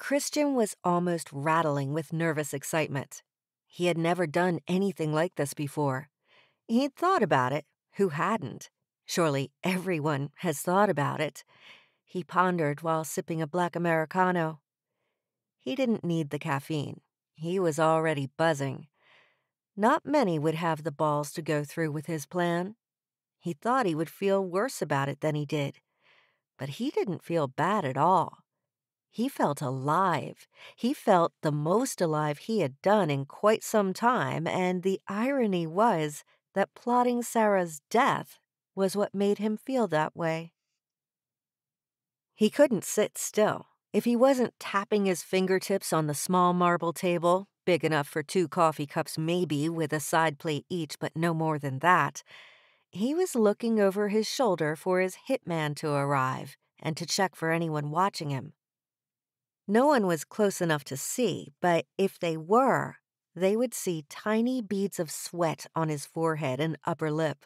Christian was almost rattling with nervous excitement. He had never done anything like this before. He'd thought about it. Who hadn't? Surely everyone has thought about it. He pondered while sipping a black Americano. He didn't need the caffeine. He was already buzzing. Not many would have the balls to go through with his plan. He thought he would feel worse about it than he did. But he didn't feel bad at all. He felt alive. He felt the most alive he had done in quite some time, and the irony was that plotting Sara's death was what made him feel that way. He couldn't sit still. If he wasn't tapping his fingertips on the small marble table, big enough for 2 coffee cups maybe with a side plate each but no more than that, he was looking over his shoulder for his hitman to arrive and to check for anyone watching him. No one was close enough to see, but if they were, they would see tiny beads of sweat on his forehead and upper lip.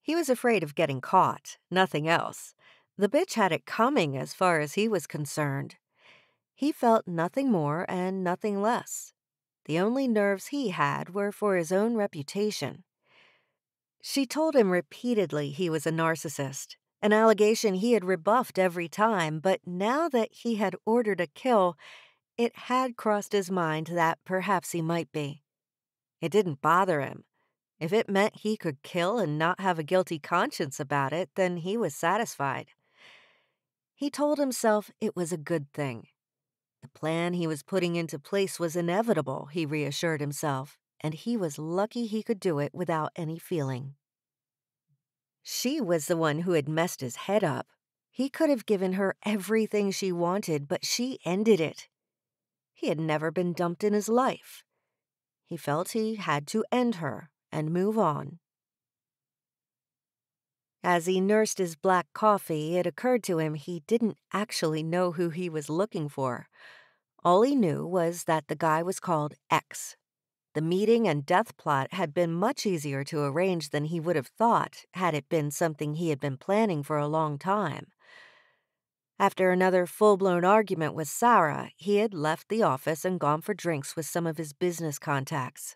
He was afraid of getting caught, nothing else. The bitch had it coming as far as he was concerned. He felt nothing more and nothing less. The only nerves he had were for his own reputation. She told him repeatedly he was a narcissist, an allegation he had rebuffed every time, but now that he had ordered a kill, it had crossed his mind that perhaps he might be. It didn't bother him. If it meant he could kill and not have a guilty conscience about it, then he was satisfied. He told himself it was a good thing. The plan he was putting into place was inevitable, he reassured himself, and he was lucky he could do it without any feeling. She was the one who had messed his head up. He could have given her everything she wanted, but she ended it. He had never been dumped in his life. He felt he had to end her and move on. As he nursed his black coffee, it occurred to him he didn't actually know who he was looking for. All he knew was that the guy was called X. The meeting and death plot had been much easier to arrange than he would have thought had it been something he had been planning for a long time. After another full-blown argument with Sara, he had left the office and gone for drinks with some of his business contacts.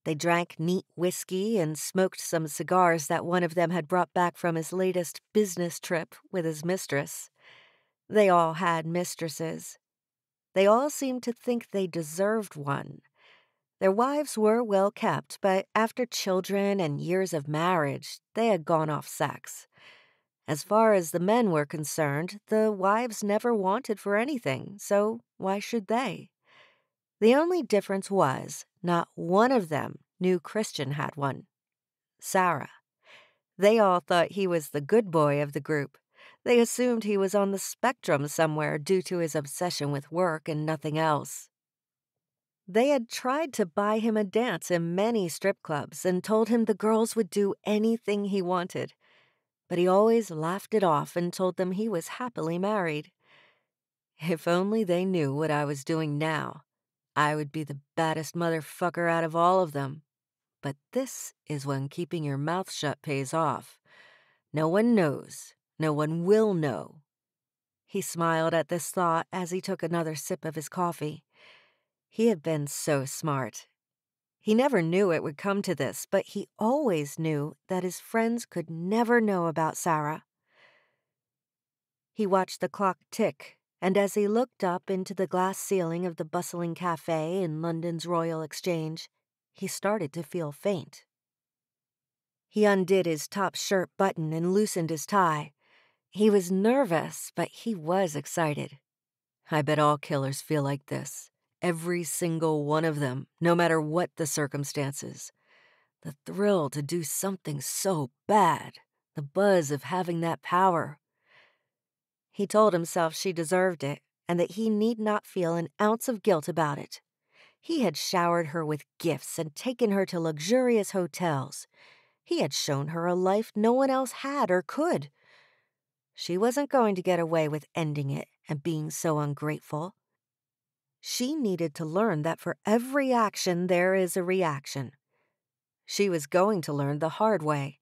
They drank neat whiskey and smoked some cigars that one of them had brought back from his latest business trip with his mistress. They all had mistresses. They all seemed to think they deserved one. Their wives were well kept, but after children and years of marriage, they had gone off sex. As far as the men were concerned, the wives never wanted for anything, so why should they? The only difference was not one of them knew Christian had one. Sara. They all thought he was the good boy of the group. They assumed he was on the spectrum somewhere due to his obsession with work and nothing else. They had tried to buy him a dance in many strip clubs and told him the girls would do anything he wanted. But he always laughed it off and told them he was happily married. If only they knew what I was doing now. I would be the baddest motherfucker out of all of them. But this is when keeping your mouth shut pays off. No one knows. No one will know. He smiled at this thought as he took another sip of his coffee. He had been so smart. He never knew it would come to this, but he always knew that his friends could never know about Sara. He watched the clock tick, and as he looked up into the glass ceiling of the bustling cafe in London's Royal Exchange, he started to feel faint. He undid his top shirt button and loosened his tie. He was nervous, but he was excited. I bet all killers feel like this. Every single one of them, no matter what the circumstances. The thrill to do something so bad, the buzz of having that power. He told himself she deserved it, and that he need not feel an ounce of guilt about it. He had showered her with gifts and taken her to luxurious hotels. He had shown her a life no one else had or could. She wasn't going to get away with ending it and being so ungrateful. She needed to learn that for every action there is a reaction. She was going to learn the hard way.